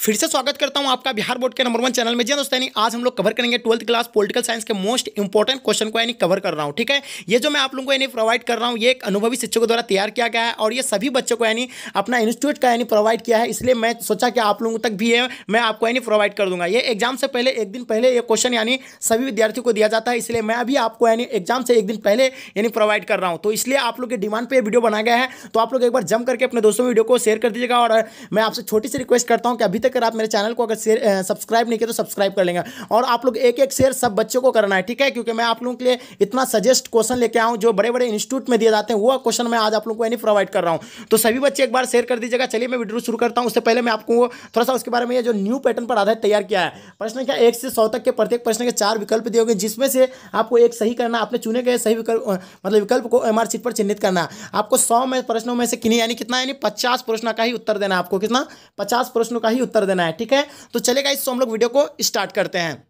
फिर से स्वागत करता हूं आपका बिहार बोर्ड के नंबर 1 चैनल में। जी दोस्तों, आज हम लोग कवर करेंगे 12th क्लास पॉलिटिकल साइंस के मोस्ट इंपॉर्टेंट क्वेश्चन को कवर कर रहा हूं। ठीक है, ये जो मैं आप लोगों को प्रोवाइड कर रहा हूं, ये एक अनुभवी शिक्षकों द्वारा तैयार किया गया है और ये सभी बच्चों को अपना इंस्टीट्यूट का प्रोवाइड किया है। इसलिए मैं सोचा कि आप लोगों तक भी मैं आपको प्रोवाइड कर दूंगा। ये एग्जाम से पहले एक दिन पहले ये क्वेश्चन सभी विद्यार्थियों को दिया जाता है, इसलिए मैं अभी आपको एग्जाम से एक दिन पहले प्रोवाइड कर रहा हूँ। तो इसलिए आप लोग के डिमांड पर वीडियो बनाया गया है, तो आप लोग एक बार जम करके अपने दोस्तों में वीडियो को शेयर कर दीजिएगा। और मैं आपसे छोटी सी रिक्वेस्ट करता हूँ कि अभी तक आप मेरे चैनल को सब्सक्राइब नहीं किया तो सब्सक्राइब कर लेंगे और आप लोग एक एक शेयर सब बच्चों को करना है। ठीक है, क्योंकि मैं आप लोगों के लिए इतना सजेस्ट क्वेश्चन लेके आऊं जो बड़े बड़े इंस्टीट्यूट में दिए जाते हैं, वो क्वेश्चन मैं आज आप लोगों को प्रोवाइड कर रहा हूं। तो सभी बच्चे एक बार शेयर कर दीजिएगा। चलिए मैं वीडियो शुरू करता हूं। उससे पहले मैं आपको थोड़ा सा उसके बारे में, ये जो न्यू पैटर्न पर आधारित तैयार किया है, प्रश्न क्या 1 से 100 तक के प्रत्येक प्रश्न के 4 विकल्प दिए गए, जिसमें से आपको एक सही करना। आपने चुने गए सही विकल्प को एमआर शीट पर चिन्हित करना। आपको 100 में प्रश्नों में से कितना 50 प्रश्नों का ही उत्तर देना है। आपको कितना 50 प्रश्नों का ही उत्तर देना है। ठीक है, तो चलेगा, इससे हम लोग वीडियो को स्टार्ट करते हैं।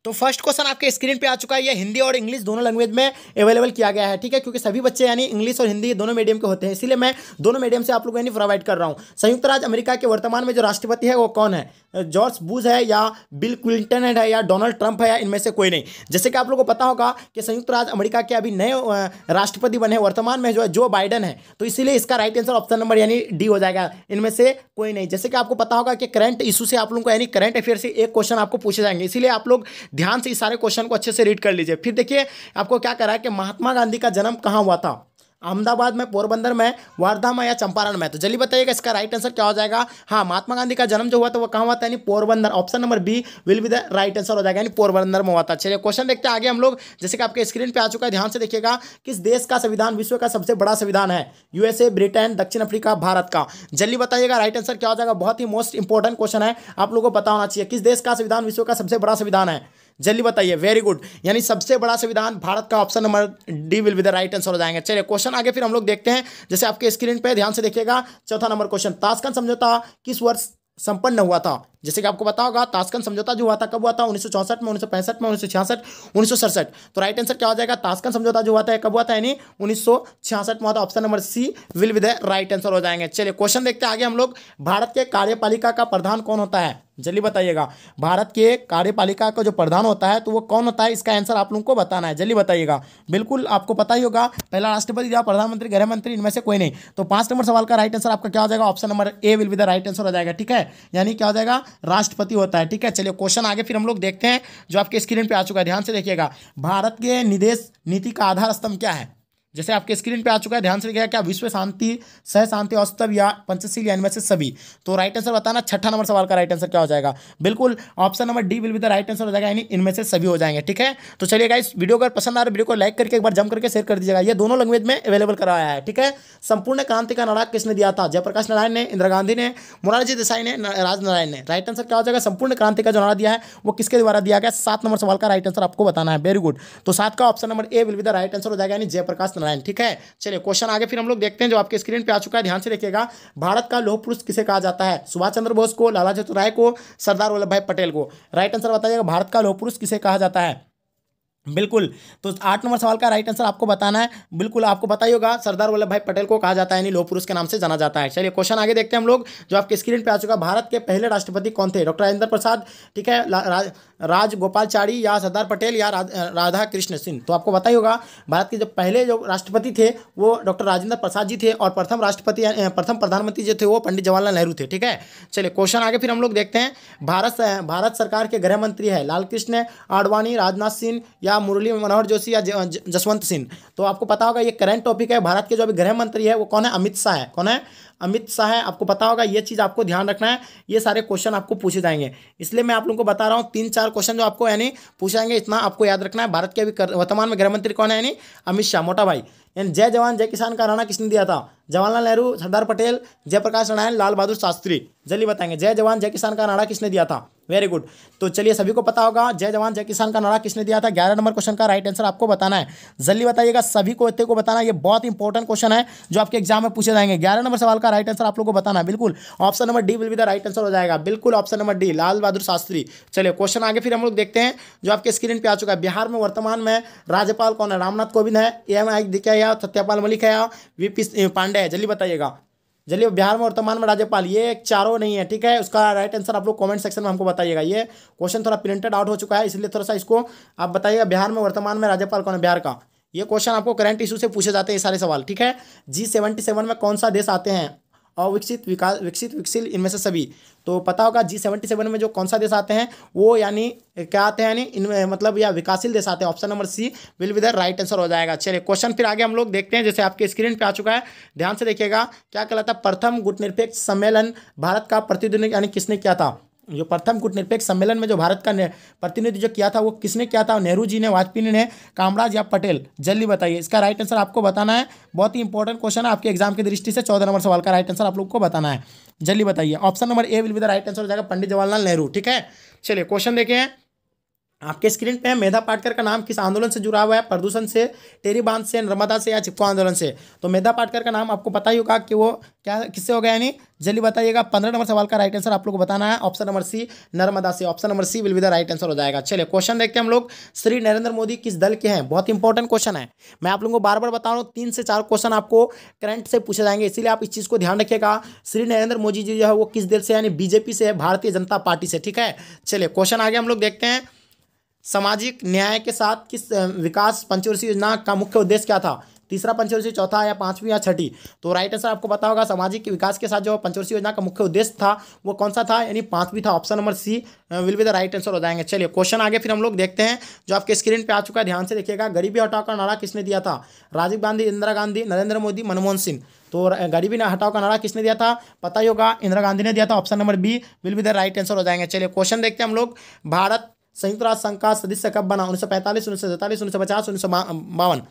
तो फर्स्ट क्वेश्चन आपके स्क्रीन पे आ चुका है। ये हिंदी और इंग्लिश दोनों लैंग्वेज में अवेलेबल किया गया है। ठीक है, क्योंकि सभी बच्चे इंग्लिश और हिंदी दोनों मीडियम के होते हैं, इसीलिए मैं दोनों मीडियम से आप लोगों को प्रोवाइड कर रहा हूं। संयुक्त राज्य अमेरिका के वर्तमान में जो राष्ट्रपति है वो कौन है? जॉर्ज बुश है या बिल क्लिंटन है या डोनाल्ड ट्रंप है या इनमें से कोई नहीं? जैसे कि आप लोगों को पता होगा कि संयुक्त राज्य अमेरिका के अभी नए राष्ट्रपति बने, वर्तमान में जो बाइडेन है, तो इसीलिए इसका right answer option number D हो जाएगा, इनमें से कोई नहीं। जैसे कि आपको पता होगा कि करंट इशू से आप लोगों को करंट अफेयर से एक क्वेश्चन आपको पूछे जाएंगे, इसीलिए आप लोग ध्यान से इस सारे क्वेश्चन को अच्छे से रीड कर लीजिए। फिर देखिए आपको क्या करा है कि महात्मा गांधी का जन्म कहां हुआ था? अहमदाबाद में, पोरबंदर में, वारधा में या चंपारण में? तो जल्दी बताइएगा इसका राइट आंसर क्या हो जाएगा। हाँ, महात्मा गांधी का जन्म जो हुआ था वो कहाँ हुआ था? Porbandar. Option number B will be the right answer हो जाएगा, पोरबंदर में हुआ था। चलिए क्वेश्चन देखते हैं आगे हम लोग। जैसे कि आपके स्क्रीन पे आ चुका है, ध्यान से देखिएगा। किस देश का संविधान विश्व का सबसे बड़ा संविधान है? यूएसए, ब्रिटेन, दक्षिण अफ्रीका, भारत का? जल्दी बताइएगा राइट आंसर क्या हो जाएगा। बहुत ही मोस्ट इंपॉर्टेंट क्वेश्चन है, आप लोगों को पता होना चाहिए। किस देश का संविधान विश्व का सबसे बड़ा संविधान है? जल्दी बताइए। वेरी गुड, सबसे बड़ा संविधान भारत का। Option number D will be the right answer हो जाएंगे। चलिए क्वेश्चन आगे फिर हम लोग देखते हैं। जैसे आपके स्क्रीन पे ध्यान से देखिएगा, चौथा नंबर क्वेश्चन, ताशकंद समझौता किस वर्ष संपन्न हुआ था? जैसे कि आपको पता होगा, ताशकंद समझौता जो हुआ था कब हुआ था? 1964 में, 1965 में, 1966, 1967। तो राइट आंसर क्या हो जाएगा? ताशकंद समझौता जो हुआ था कब हुआ था? 1966 में हुआ था। Option number C will be the right answer हो जाएंगे। चलिए क्वेश्चन देखते हैं आगे हम लोग। भारत के कार्यपालिका का प्रधान कौन होता है? जल्दी बताइएगा। भारत के कार्यपालिका का जो प्रधान होता है तो वो कौन होता है? इसका आंसर आप लोगों को बताना है। जल्दी बताइएगा। बिल्कुल आपको पता ही होगा, पहला राष्ट्रपति या प्रधानमंत्री, गृह मंत्री, इनमें से कोई नहीं। तो 5 नंबर सवाल का राइट आंसर आपका क्या हो जाएगा? Option number A will be the right answer हो जाएगा। ठीक है, क्या हो जाएगा? राष्ट्रपति होता है। ठीक है, चलिए क्वेश्चन आगे फिर हम लोग देखते हैं जो आपके स्क्रीन पे आ चुका है। ध्यान से देखिएगा। भारत के निदेश नीति का आधार स्तंभ क्या है? जैसे आपके स्क्रीन पे आ चुका है, ध्यान से देखिएगा। क्या विश्व शांति, सह शांति, औस्तव या पंचशील या इनमें से सभी? तो राइट आंसर बताना। छठा नंबर सवाल का राइट आंसर क्या हो जाएगा? बिल्कुल option number D will be the right answer हो जाएगा, इनमें से सभी हो जाएंगे। ठीक है, तो चलिए गाइस, वीडियो अगर पसंद आ रहा है वीडियो को लाइक करके एक बार जम करके शेयर कर दीजिएगा। ये दोनों लैंग्वेज में अवेलेबल कराया है। ठीक है, संपूर्ण क्रांति का नारा किसने दिया था? जयप्रकाश नारायण ने, इंदिरा गांधी ने, मोरारजी देसाई ने, राजनारायण ने? राइट आंसर क्या हो जाएगा? संपूर्ण क्रांति का जो नारा दिया है वो किसके द्वारा दिया गया? 7 नंबर सवाल का राइट आंसर आपको बताना है। वेरी गुड, तो 7 का option number A will be the right answer हो जाएगा, जयप्रकाश नारायण। ठीक है, चलिए क्वेश्चन आगे फिर हम लोग देखते हैं जो आपके स्क्रीन पे आ चुका है। ध्यान से देखिएगा। भारत का लौह पुरुष किसे कहा जाता है? सुभाष चंद्र बोस को, लालाजी राय को, सरदार वल्लभ भाई पटेल को? राइट आंसर बताइएगा। भारत का लौह पुरुष किसे कहा जाता है? बिल्कुल, तो 8 नंबर सवाल का राइट आंसर आपको बताना है। बिल्कुल आपको पता ही होगा, सरदार वल्लभ भाई पटेल को कहा जाता है, लौह पुरुष के नाम से जाना जाता है। चलिए क्वेश्चन आगे देखते हैं हम लोग जो आपके स्क्रीन पे आ चुका है। भारत के पहले राष्ट्रपति कौन थे? डॉक्टर राजेंद्र प्रसाद, ठीक है, राजगोपालचारी या सरदार पटेल या राधा कृष्ण सिंह? तो आपको पता ही होगा, भारत के जो पहले जो राष्ट्रपति थे वो डॉक्टर राजेंद्र प्रसाद जी थे और प्रथम प्रधानमंत्री जो थे वो पंडित जवाहरलाल नेहरू थे। ठीक है, चलिए क्वेश्चन आगे फिर हम लोग देखते हैं। भारत सरकार के गृह मंत्री है लालकृष्ण आडवाणी, राजनाथ सिंह या मुरली मनोहर जोशी या जसवंत सिंह? तो आपको पता होगा ये करंट टॉपिक है। भारत के जो अभी गृह मंत्री है वो कौन है? अमित शाह है। कौन है? अमित शाह है। आपको पता होगा, ये चीज़ आपको ध्यान रखना है। ये सारे क्वेश्चन आपको पूछे जाएंगे, इसलिए मैं आप लोगों को बता रहा हूँ। 3-4 क्वेश्चन जो आपको पूछे जाएंगे, इतना आपको याद रखना है। भारत के अभी वर्तमान में गृह मंत्री कौन है? अमित शाह, मोटा भाई। जय जवान जय किसान का नारा किसने दिया था? जवाहरलाल नेहरू, सरदार पटेल, जयप्रकाश नारायण, लाल बहादुर शास्त्री? जल्दी बताएंगे। जय जवान जय किसान का नारा किसने दिया था? वेरी गुड, तो चलिए सभी को पता होगा जय जवान जय किसान का नारा किसने दिया था। 11 नंबर क्वेश्चन का राइट आंसर आपको बताना है। जल्दी बताइएगा, सभी को इतने को बताना है। ये बहुत इंपॉर्टेंट क्वेश्चन है जो आपके एग्जाम में पूछे जाएंगे। 11 नंबर सवाल का राइट आंसर आप लोगों को बताना है। बिल्कुल option number D will be the right answer हो जाएगा। बिल्कुल option number D, Lal Bahadur Shastri. चलिए क्वेश्चन आगे फिर हम लोग देखते हैं जो आपके स्क्रीन पे आ चुका है। बिहार में वर्तमान में राज्यपाल कौन है? रामनाथ कोविंद है, एम आई दिखे या सत्यपाल मलिक है या वीपी पांडे है? जल्दी बताइएगा। चलिए बिहार में वर्तमान में राज्यपाल, ये चारों नहीं है, ठीक है। उसका राइट आंसर आप लोग कमेंट सेक्शन में हमको बताइएगा। ये क्वेश्चन थोड़ा प्रिंटेड आउट हो चुका है, इसलिए थोड़ा सा इसको आप बताइएगा। बिहार में वर्तमान में राज्यपाल कौन है बिहार का? ये क्वेश्चन आपको करंट इशू से पूछे जाते हैं ये सारे सवाल, ठीक है। G77 में कौन सा देश आते हैं? अविकसित, विकास, विकसित, विकसित, इनमें से सभी। तो पता होगा G77 में जो कौन सा देश आते हैं वो यानी क्या आते हैं, यानी इनमें मतलब या विकासशील देश आते हैं। Option number C will be the right answer हो जाएगा। चलिए क्वेश्चन फिर आगे हम लोग देखते हैं, जैसे आपके स्क्रीन पे आ चुका है, ध्यान से देखिएगा। क्या कहलाता है? प्रथम गुटनिरपेक्ष सम्मेलन भारत का प्रतिनिधित्व यानी किसने किया था? जो प्रथम गुटनिरपेक्ष सम्मेलन में जो भारत का प्रतिनिधि जो किया था वो किसने किया था? नेहरू जी ने, वाजपेयी ने, कामराज या पटेल? जल्दी बताइए, इसका राइट आंसर आपको बताना है। बहुत ही इंपॉर्टेंट क्वेश्चन है आपके एग्जाम की दृष्टि से। 14 नंबर सवाल का राइट आंसर आप लोग को बताना है, जल्दी बताइए। Option number A will be the right answer हो जाएगा, पंडित जवाहरलाल नेहरू, ठीक है। चलिए क्वेश्चन देखें, आपके स्क्रीन पे है। मेधा पाटकर का नाम किस आंदोलन से जुड़ा हुआ है? प्रदूषण से, टेरी बांध से, नर्मदा से या चिपको आंदोलन से? तो मेधा पाटकर का नाम आपको पता ही होगा कि वो क्या किससे हो गया, यानी जल्दी बताइएगा। 15 नंबर सवाल का राइट आंसर आप लोग को बताना है। ऑप्शन नंबर सी नर्मदा से, option number C will be the right answer हो जाएगा। चलिए क्वेश्चन देखते हैं हम लोग। श्री नरेंद्र मोदी किस दल के हैं? बहुत इंपॉर्टेंट क्वेश्चन है, मैं आप लोगों को बार बार बता रहा हूँ। 3 से 4 क्वेश्चन आपको करंट से पूछे जाएंगे, इसीलिए आप इस चीज़ को ध्यान रखिएगा। श्री नरेंद्र मोदी जी जो है वो किस दल से, यानी बीजेपी से, भारतीय जनता पार्टी से, ठीक है। चलिए क्वेश्चन आगे हम लोग देखते हैं। सामाजिक न्याय के साथ किस विकास पंचवर्षीय योजना का मुख्य उद्देश्य क्या था? तीसरा पंचवर्षीय, चौथा या पांचवी या छठी? तो राइट आंसर आपको पता होगा। सामाजिक विकास के साथ जो पंचवर्षीय योजना का मुख्य उद्देश्य था वो कौन सा था? यानी पांचवी था। Option number C will be the right answer हो जाएंगे। चलिए क्वेश्चन आगे फिर हम लोग देखते हैं, जो आपके स्क्रीन पे आ चुका है, ध्यान से देखिएगा। गरीबी हटाओ का नारा किसने दिया था? राजीव गांधी, इंदिरा गांधी, नरेंद्र मोदी, मनमोहन सिंह? तो गरीबी हटाओ का नारा किसने दिया था? पता ही होगा, इंदिरा गांधी ने दिया था। Option number B will be the right answer हो जाएंगे। चलिए क्वेश्चन देखते हैं हम लोग। भारत संयुक्त राष्ट्र संघ का सदस्य कब बना? 1945, 1947, 1950, 1952?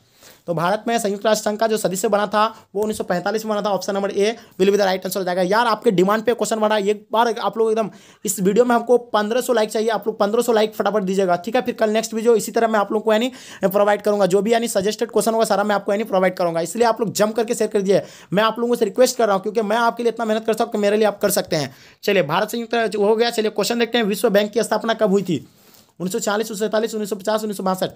तो भारत में संयुक्त राष्ट्र संघ का जो सदस्य बना था वो 1945 में बना था। Option number A will be the right answer हो जाएगा। यार आपके डिमांड पे क्वेश्चन बना, एक बार आप लोग एकदम इस वीडियो में हमको 1500 लाइक चाहिए, आप लोग 1500 लाइक फटाफट दीजिएगा, ठीक है। फिर कल नेक्स्ट वीडियो इसी तरह मैं आप लोग को यानी प्रोवाइड करूंगा, जो भी यानी सजेस्टेड क्वेश्चन होगा सारा मैं आपको यानी प्रोवाइड करूंगा, इसलिए आप लोग जम करके शेयर कर दीजिए। मैं आप लोगों से रिक्वेस्ट कर रहा हूँ, क्योंकि मैं आपके लिए इतना मेहनत कर सकता हूँ, मेरे लिए आप कर सकते हैं। चलिए भारत संयुक्त हो गया। चलिए क्वेश्चन देखते हैं, विश्व बैंक की स्थापना कब हुई थी? 1940, 1947, 1950, 1962?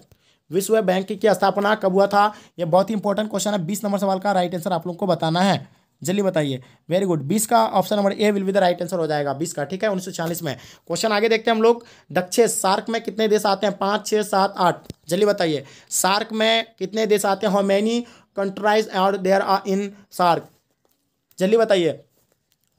विश्व बैंक की स्थापना कब हुआ था? ये बहुत ही इंपॉर्टेंट क्वेश्चन है। 20 नंबर सवाल का राइट आंसर आप लोग को बताना है, जल्दी बताइए। वेरी गुड, 20 का option number A will be the right answer हो जाएगा, 20 का, ठीक है। 1940 में। क्वेश्चन आगे देखते हैं हम लोग। दक्षिण सार्क में कितने देश आते हैं? 5, 6, 7, 8? जल्दी बताइए, सार्क में कितने देश आते हैं? How many countries are there are in SAARC? जल्दी बताइए।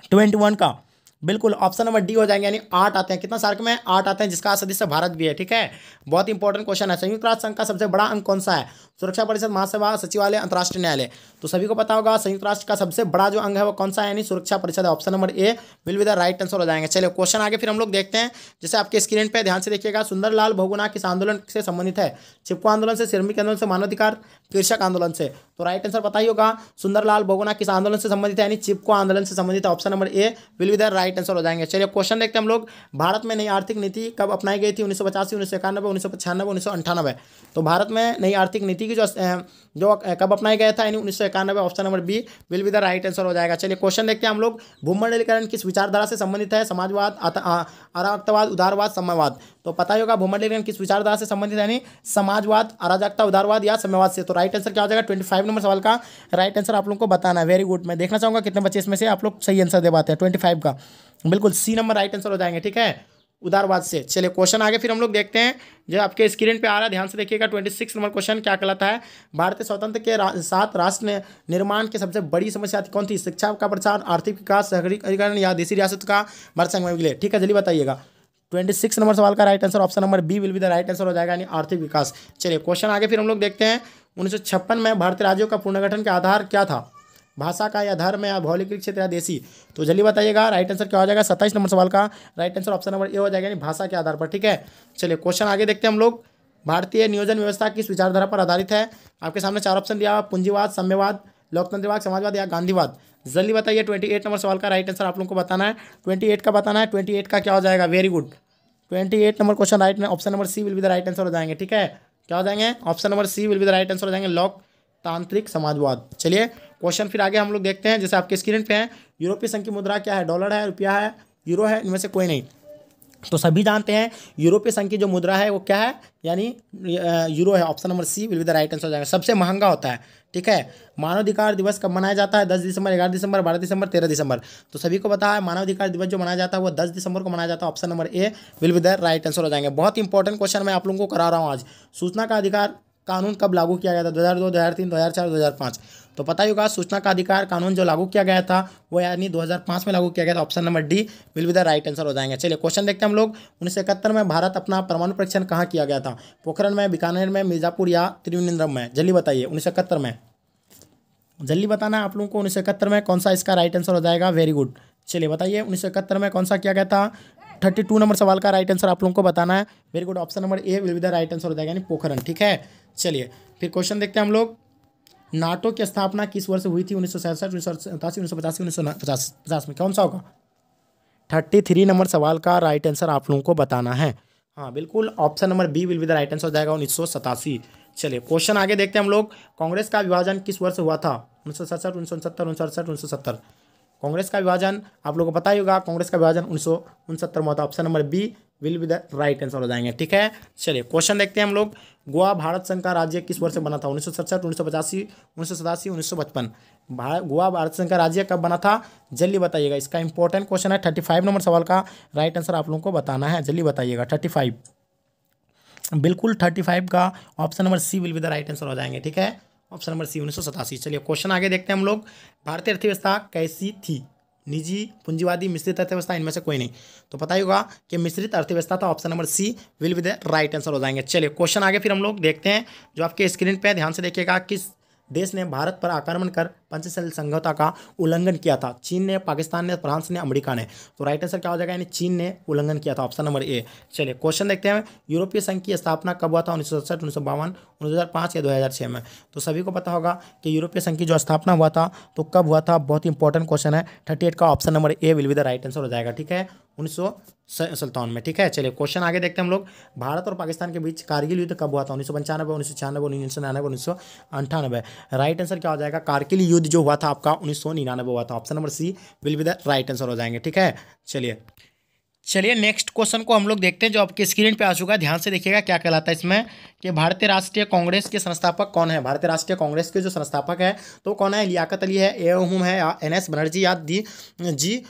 21 का बिल्कुल ऑप्शन नंबर डी हो जाएंगे, यानी 8 आते हैं। कितना सार्क में? 8 आते हैं, जिसका सदस्य भारत भी है, ठीक है। बहुत इंपॉर्टेंट क्वेश्चन है। संयुक्त राष्ट्र संघ का सबसे बड़ा अंग कौन सा है? सुरक्षा परिषद, महासभा, सचिवालय, अंतर्राष्ट्रीय न्यायालय? तो सभी को पता होगा संयुक्त राष्ट्र का सबसे बड़ा जो अंग है वो कौन सा है, यानी सुरक्षा परिषद है। Option number A will be the right answer हो जाएंगे। चलिए क्वेश्चन आगे फिर हम लोग देखते हैं, जैसे आपके स्क्रीन पे ध्यान से देखिएगा। सुंदरलाल बहुगुणा किस आंदोलन से संबंधित है? चिपको आंदोलन से, श्रमिक आंदोलन से, मानवाधिकार, कृषक आंदोलन से? तो राइट आंसर पता ही होगा, सुंदरलाल बहुगुणा किस आंदोलन से संबंधित है, यानी चिपको आंदोलन से संबंधित है। Option number A will be the right answer हो जाएंगे। चलिए क्वेश्चन देखते हैं हम लोग। भारत में नई आर्थिक नीति कब अपनाई गई थी? 1985, 1991, 1995, 1998? तो भारत में नई आर्थिक नीति की जो कब अपनाया गया था, यानी 1991। Option number B will be the right answer हो जाएगा। चलिए क्वेश्चन देखते हैं हम लोग। भूमंडलीकरण किस विचारधारा से संबंधित है? समाजवाद, अराजकतावाद, उदारवाद, साम्यवाद? तो पता ही होगा भूमंडलीकरण किस विचारधारा से संबंधित है, यानी समाजवाद, अराजकता, उदारवाद या साम्यवाद से? तो राइट आंसर क्या हो जाएगा? 25 नंबर सवाल का राइट आंसर आप लोगों को बताना है। वेरी गुड, मैं देखना चाहूँगा कितने बच्चे इसमें से आप लोग सही आंसर दे पाते हैं। 25 का बिल्कुल सी नंबर राइट आंसर हो जाएंगे, ठीक है, उदारवाद से। चलिए क्वेश्चन आगे फिर हम लोग देखते हैं, जो आपके स्क्रीन पे आ रहा है, ध्यान से देखिएगा। 26 नंबर क्वेश्चन क्या कहलाता है? भारतीय स्वतंत्र के साथ राष्ट्र निर्माण की सबसे बड़ी समस्या कौन थी? शिक्षा का प्रसार, आर्थिक विकास, शहरीकरण या देशी रियासत का भारत संघ में विलय? ठीक है, जल्दी बताइएगा। 26 नंबर सवाल का right answer option number B will be the right answer हो जाएगा, यानी आर्थिक विकास। चलिए क्वेश्चन आगे फिर हम लोग देखते हैं। 1956 में भारतीय राज्यों का पुनर्गठन का आधार क्या था? भाषा का या धर्म या भौगोलिक क्षेत्र या देशी? तो जल्दी बताइएगा, राइट आंसर क्या हो जाएगा? 27 नंबर सवाल का right answer option number A हो जाएगा, यानी भाषा के आधार पर, ठीक है। चलिए क्वेश्चन आगे देखते हैं हम लोग। भारतीय नियोजन व्यवस्था किस विचारधारा पर आधारित है? आपके सामने 4 ऑप्शन दिया हुआ, पूंजीवाद, साम्यवाद, लोकतंत्रवाद, समाजवाद या गांधीवाद? जल्दी बताइए। 28 नंबर सवाल का राइट आंसर आप लोगों को बताना है। 28 का बताना है। 28 का क्या हो जाएगा? Very good, 28 number question right में option number C will be the right answer हो जाएंगे, ठीक है। क्या हो जाएंगे? Option number C will be the right answer हो जाएंगे, लोकतांत्रिक समाजवाद। चलिए क्वेश्चन फिर आगे हम लोग देखते हैं, जैसे आपके स्क्रीन पे है। यूरोपीय संघ की मुद्रा क्या है? डॉलर है, रुपया है, यूरो है? इनमें से कोई नहीं। तो सभी जानते हैं यूरोपीय संघ की जो मुद्रा है वो क्या है, यानी यूरो है। Option number C will be the right answer हो जाएगा। सबसे महंगा होता है, ठीक है। मानवाधिकार दिवस कब मनाया जाता है? 10 दिसंबर, 11 दिसंबर, 12 दिसंबर, 13 दिसंबर। तो सभी को पता है मानवाधिकार दिवस जो मनाया जाता है वो 10 दिसंबर को मनाया जाता है। Option number A will be the right answer हो जाएंगे। बहुत इंपॉर्टेंट क्वेश्चन मैं आप लोगों को करा रहा हूँ आज। सूचना का अधिकार कानून कब लागू किया गया था? 2002, 2003, 2004, 2005। तो पता ही होगा सूचना का अधिकार कानून जो लागू किया गया था वो यानी 2005 में लागू किया गया था। Option number D will be the right answer हो जाएंगे। चलिए क्वेश्चन देखते हैं हम लोग। 1971 में भारत अपना परमाणु परीक्षण कहाँ किया गया था? पोखरण में, बीकानेर में, मिर्जापुर या त्रिवेंद्रम में? जल्दी बताइए। 1971 में, जल्दी बताना है आप लोगों को। 1971 में कौन सा इसका राइट आंसर हो जाएगा? Very good. चलिए बताइए 1971 में कौन सा किया गया था? 32 नंबर सवाल का राइट आंसर आप लोगों को बताना है। Very good. Option number A will be the right answer हो जाएगा, यानी पोखरण, ठीक है। चलिए फिर क्वेश्चन देखते हैं हम लोग। नाटो की स्थापना किस वर्ष हुई थी? 1967, 1987, 1985, 1950 में? कौन सा होगा? 33 नंबर सवाल का राइट आंसर आप लोगों को बताना है। हाँ बिल्कुल, option number B will be the right answer हो जाएगा, 1987। चलिए क्वेश्चन आगे देखते हैं हम लोग। कांग्रेस का विभाजन किस वर्ष हुआ था? 1967, 1969, 1968, 1970। कांग्रेस का विभाजन आप लोगों को पता ही होगा। कांग्रेस का विभाजन 1969 में हुआ था। Option number B will be the right answer हो जाएंगे, ठीक है। चलिए क्वेश्चन देखते हैं हम लोग। गोवा भारत संघ का राज्य किस वर्ष बना था? 1967, 1985, 1987, 1955। गोवा भारत संघ का राज्य कब बना था? जल्दी बताइएगा। इसका इंपॉर्टेंट क्वेश्चन है। 35 नंबर सवाल का राइट आंसर आप लोगों को बताना है। जल्दी बताइएगा। 35, बिल्कुल 35 का option number C will be the right answer हो जाएंगे, ठीक है। Option number C 1987। चलिए क्वेश्चन आगे देखते हैं हम लोग। भारतीय अर्थव्यवस्था कैसी थी? निजी, पूंजीवादी, मिश्रित अर्थव्यवस्था, इनमें से कोई नहीं? तो पता ही होगा कि मिश्रित अर्थव्यवस्था था। Option number C will be the right answer हो जाएंगे। चलिए क्वेश्चन आगे फिर हम लोग देखते हैं, जो आपके स्क्रीन पे ध्यान से देखिएगा। किस देश ने भारत पर आक्रमण कर पंचशील समझौता का उल्लंघन किया था? चीन ने, पाकिस्तान ने, फ्रांस ने, अमेरिका ने? तो राइट आंसर क्या हो जाएगा? यानी चीन ने उल्लंघन किया था। Option number A. चलिए क्वेश्चन देखते हैं। यूरोपीय संघ की स्थापना कब हुआ था? 1967, 1952, 2005 या 2006 में? तो सभी को पता होगा कि यूरोपीय संघ की जो स्थापना हुआ था तो कब हुआ था? बहुत इंपॉर्टेंट क्वेश्चन है। 38 का option number A will be the right answer हो जाएगा, ठीक है। 1957 में, ठीक है। चलिए क्वेश्चन आगे देखते हैं हम लोग। भारत और पाकिस्तान के बीच कारगिल युद्ध कब हुआ था? 1995, 1996, 1999, 1998? राइट आंसर क्या हो जाएगा? कारगिल युद्ध जो हुआ था आपका 1999 हुआ था। Option number C will be the right answer हो जाएंगे, ठीक है। चलिए नेक्स्ट क्वेश्चन को हम लोग देखते हैं, जो आपके स्क्रीन पे आ चुका है। ध्यान से देखिएगा क्या कहलाता है इसमें, कि भारतीय राष्ट्रीय कांग्रेस के संस्थापक कौन है? भारतीय राष्ट्रीय कांग्रेस के जो संस्थापक है तो कौन है? लियाकत अली है, ए हुम है, NS बनर्जी या जी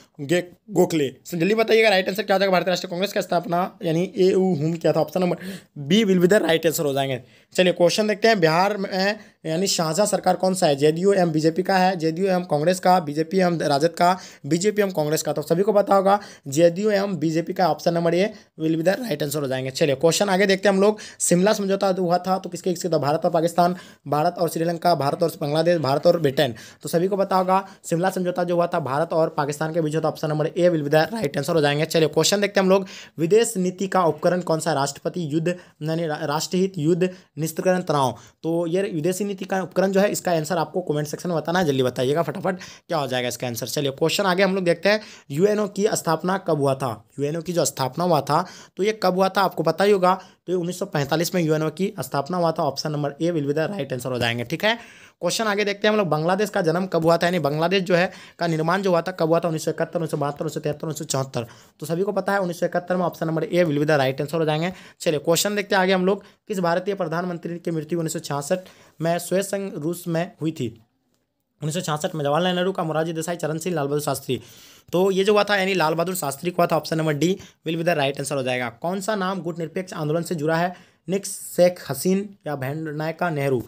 गोखले? जल्दी बताइएगा राइट आंसर क्या हो जाएगा? भारतीय राष्ट्रीय कांग्रेस की स्थापना यानी ए हुम किया था। Option number B will be the right answer हो जाएंगे। चलिए क्वेश्चन देखते हैं। बिहार में यानी शाहजहां सरकार कौन सा है? JDU एम बीजेपी का है, JDU एम कांग्रेस का, BJP एम राजद का, BJP एम कांग्रेस का? तो सभी को पता होगा JDU एम BJP का। Option number A will be the right answer हो जाएंगे। चलिए क्वेश्चन आगे देखते हैं हम लोग। शिमला समझौता हुआ था तो किसके किसके था? भारत और पाकिस्तान, भारत और श्रीलंका, भारत और बांग्लादेश, भारत और ब्रिटेन? तो सभी को पता होगा शिमला समझौता जो हुआ था भारत और पाकिस्तान के बीच होता। Option number A will be the right answer हो जाएंगे। चलिए क्वेश्चन देखते हैं हम लोग। विदेश नीति का उपकरण कौन सा? राष्ट्रपति, युद्ध यानी राष्ट्रहित, युद्ध, निष्करण, तनाव? तो ये विदेशी नीति का उपकरण जो है इसका आंसर आपको कमेंट सेक्शन में बताना है। जल्दी बताइएगा फटाफट क्या हो जाएगा इसका आंसर। चलिए क्वेश्चन आगे हम लोग देखते हैं। UNO की स्थापना कब हुआ था? UNO की जो स्थापना हुआ था तो ये कब हुआ था? आपको पता ही होगा। तो 1945 में UNO की स्थापना हुआ था। Option number A will be the right answer हो जाएंगे, ठीक है। क्वेश्चन आगे देखते हैं हम लोग। बांग्लादेश का जन्म कब हुआ था? यानी बांग्लादेश जो है का निर्माण जो हुआ था कब हुआ था? 1971, 1972, 1973, 1974? तो सभी को पता है 1971 में। Option number A will be the right answer हो जाएंगे। चलिए क्वेश्चन देखते हैं आगे हम लोग। किस भारतीय प्रधानमंत्री की मृत्यु 1966 में स्वेज संघ रूस में हुई थी? 1966 में जवाहरलाल नेहरू का, मोरारजी देसाई, चरण सिंह, लाल बहादुर शास्त्री? तो ये जो हुआ था यानी लाल बहादुर शास्त्री को हुआ था। Option number D will be the right answer हो जाएगा। कौन सा नाम गुटनिरपेक्ष आंदोलन से जुड़ा है? निक्स, शेख हसीन या भेंडनायका नेहरू?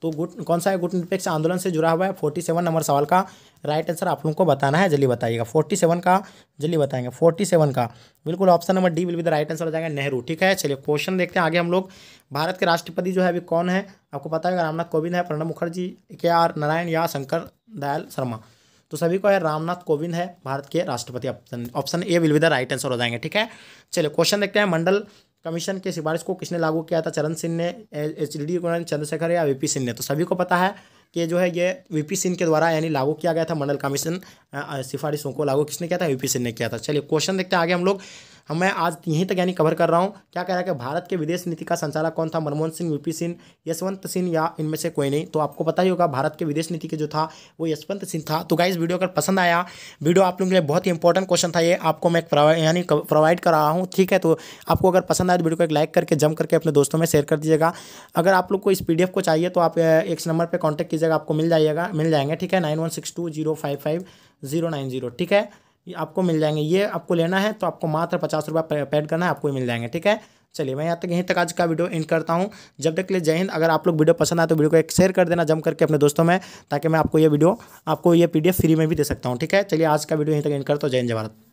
तो कौन सा है गुटनिरपेक्ष आंदोलन से जुड़ा हुआ है? 47 नंबर सवाल का राइट आंसर आप लोगों को बताना है। जल्दी बताइएगा। 47 का जल्दी बताएंगे। 47 का बिल्कुल option number D will be the right answer हो जाएगा, नेहरू, ठीक है। चलिए क्वेश्चन देखते हैं आगे हम लोग। भारत के राष्ट्रपति जो है अभी कौन है? आपको पता है रामनाथ कोविंद है, प्रणब मुखर्जी, KR नारायण या शंकर दयाल शर्मा? तो सभी को है रामनाथ कोविंद है भारत के राष्ट्रपति। Option A will be the right answer हो जाएंगे, ठीक है। चलिए क्वेश्चन देखते हैं। मंडल कमीशन की सिफारिश को किसने लागू किया था? चरण सिंह ने, HDD चंद्रशेखर या VP सिंह ने? तो सभी को पता है कि जो है ये VP सिंह के द्वारा यानी लागू किया गया था। मंडल कमीशन सिफारिशों को लागू किसने किया था? VP सिंह ने किया था। चलिए क्वेश्चन देखते हैं आगे हम लोग। मैं आज यहीं तक यानी कवर कर रहा हूँ। क्या कह रहा है कि भारत के विदेश नीति का संचालक कौन था? मनमोहन सिंह, वीपी सिंह, यशवंत सिंह या इनमें से कोई नहीं? तो आपको पता ही होगा भारत के विदेश नीति के जो था वो यशवंत सिंह था। तो गाइस वीडियो अगर पसंद आया, वीडियो आप लोगों के लिए बहुत ही इंपॉर्टेंट क्वेश्चन था, ये आपको मैं प्रोवाइड कर रहा हूँ, ठीक है। तो आपको अगर पसंद आए तो वीडियो को एक लाइक करके जम करके अपने दोस्तों में शेयर कर दीजिएगा। अगर आप लोग को इस PDF को चाहिए तो आप एक नंबर पर कॉन्टैक्ट कीजिएगा, आपको मिल जाएंगे, ठीक है। 9162055090, ठीक है। ये आपको मिल जाएंगे। ये आपको लेना है तो आपको मात्र 50 रुपये पेड करना है, आपको मिल जाएंगे, ठीक है। चलिए मैं यहीं तक आज का वीडियो एंड करता हूं। जब तक के लिए जय हिंद। अगर आप लोग वीडियो पसंद आए तो वीडियो को एक शेयर कर देना जम करके अपने दोस्तों में, ताकि मैं आपको ये PDF फ्री में भी दे सकता हूं, ठीक है। चलिए आज का वीडियो यहीं तक एंड करता हूं। जय हिंद, जय भारत।